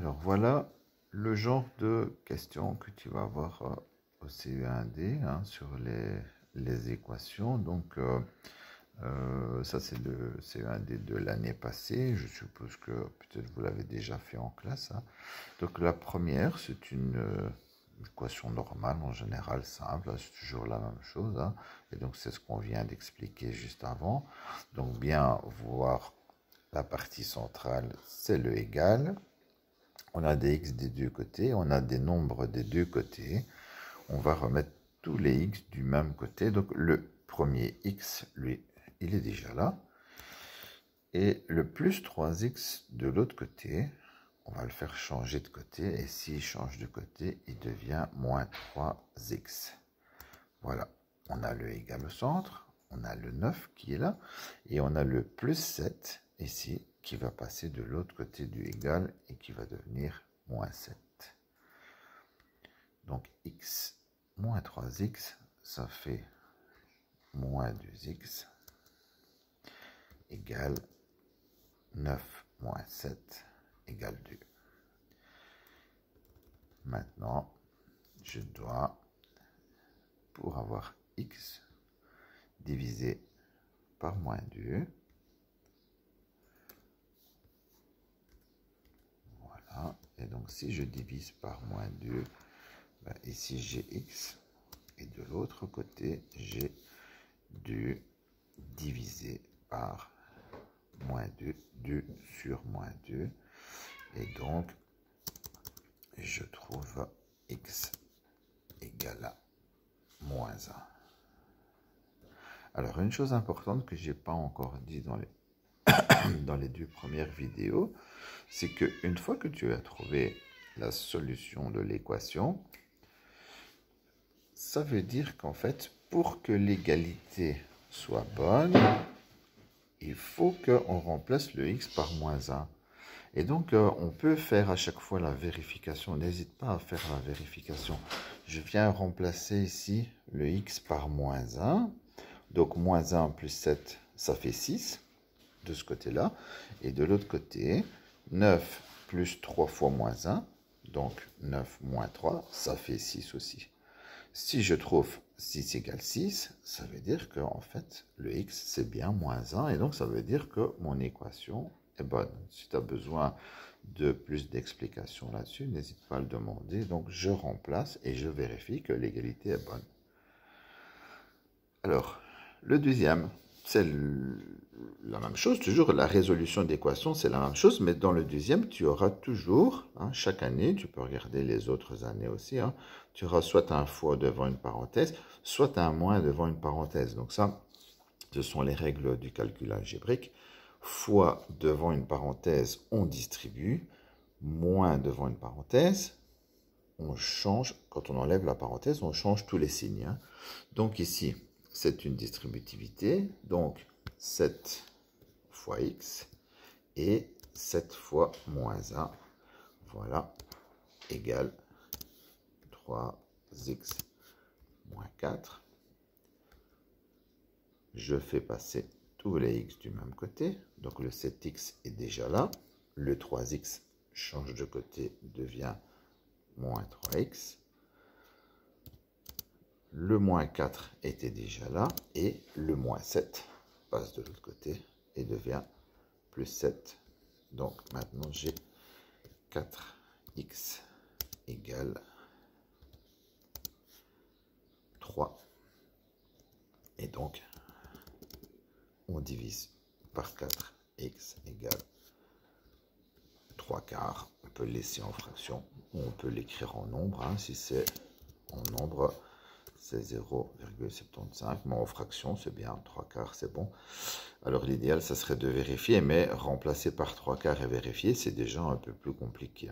Alors voilà le genre de questions que tu vas avoir au CE1D sur les équations. Donc ça c'est le CE1D de l'année passée. Je suppose que peut-être vous l'avez déjà fait en classe. Donc la première, c'est une équation normale en général simple. C'est toujours la même chose. Et donc c'est ce qu'on vient d'expliquer juste avant. Donc bien voir la partie centrale, c'est le égal. On a des x des deux côtés, on a des nombres des deux côtés. On va remettre tous les x du même côté. Donc le premier x, lui, il est déjà là. Et le plus 3x de l'autre côté, on va le faire changer de côté. Et s'il change de côté, il devient moins 3x. Voilà, on a le égal au centre, on a le 9 qui est là, et on a le plus 7 ici, qui va passer de l'autre côté du égal et qui va devenir moins 7. Donc x moins 3x, ça fait moins 2x égale 9 moins 7 égale 2. Maintenant, je dois, pour avoir x divisé par moins 2, et donc si je divise par moins 2, ben ici j'ai x, et de l'autre côté j'ai 2 divisé par moins 2, 2 sur moins 2, et donc je trouve x égale à moins 1. Alors une chose importante que je n'ai pas encore dit dans les deux premières vidéos, c'est qu'une fois que tu as trouvé la solution de l'équation, ça veut dire qu'en fait, pour que l'égalité soit bonne, il faut qu'on remplace le x par moins 1. Et donc, on peut faire à chaque fois la vérification. N'hésite pas à faire la vérification. Je viens remplacer ici le x par moins 1. Donc, moins 1 plus 7, ça fait 6 de ce côté-là. Et de l'autre côté, 9 plus 3 fois moins 1. Donc, 9 moins 3, ça fait 6 aussi. Si je trouve 6 égale 6, ça veut dire que en fait, le x, c'est bien moins 1. Et donc, ça veut dire que mon équation est bonne. Si tu as besoin de plus d'explications là-dessus, n'hésite pas à le demander. Donc, je remplace et je vérifie que l'égalité est bonne. Alors, le deuxième, c'est la même chose. Toujours, la résolution d'équation, c'est la même chose. Mais dans le deuxième, tu auras toujours, chaque année, tu peux regarder les autres années aussi, tu auras soit un fois devant une parenthèse, soit un moins devant une parenthèse. Donc ça, ce sont les règles du calcul algébrique. Fois devant une parenthèse, on distribue. Moins devant une parenthèse, on change. Quand on enlève la parenthèse, on change tous les signes. Donc ici, c'est une distributivité. Donc 7 fois x et 7 fois moins 1. Voilà, égale 3x moins 4. Je fais passer tous les x du même côté. Donc le 7x est déjà là. Le 3x change de côté, devient moins 3x. Le moins 4 était déjà là. Et le moins 7 passe de l'autre côté et devient plus 7. Donc maintenant j'ai 4x égale 3. Et donc on divise par 4, x égale 3 quarts. On peut le laisser en fraction ou on peut l'écrire en nombre. Si c'est en nombre, c'est 0,75. Mais en fraction, c'est bien. 3 quarts, c'est bon. Alors l'idéal, ça serait de vérifier, mais remplacer par 3 quarts et vérifier, c'est déjà un peu plus compliqué.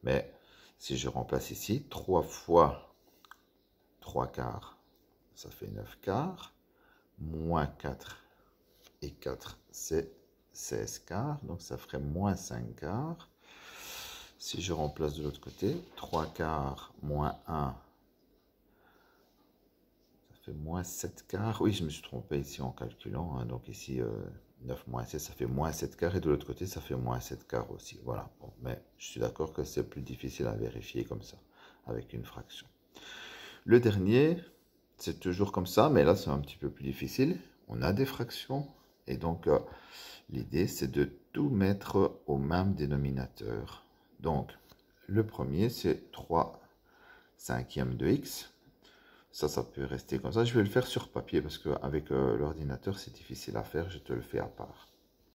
Mais si je remplace ici, 3 fois 3 quarts, ça fait 9 quarts. Moins 4 et 4, c'est 16 quarts. Donc ça ferait moins 5 quarts. Si je remplace de l'autre côté, 3 quarts moins 1, ça fait moins 7 quarts. Oui, je me suis trompé ici en calculant. Donc ici, 9 moins 7, ça fait moins 7 quarts. Et de l'autre côté, ça fait moins 7 quarts aussi. Voilà. Bon, mais je suis d'accord que c'est plus difficile à vérifier comme ça, avec une fraction. Le dernier, c'est toujours comme ça, mais là, c'est un petit peu plus difficile. On a des fractions. Et donc, l'idée, c'est de tout mettre au même dénominateur. Donc, le premier, c'est 3 cinquièmes de x. Ça peut rester comme ça. Je vais le faire sur papier parce qu'avec l'ordinateur, c'est difficile à faire. Je te le fais à part.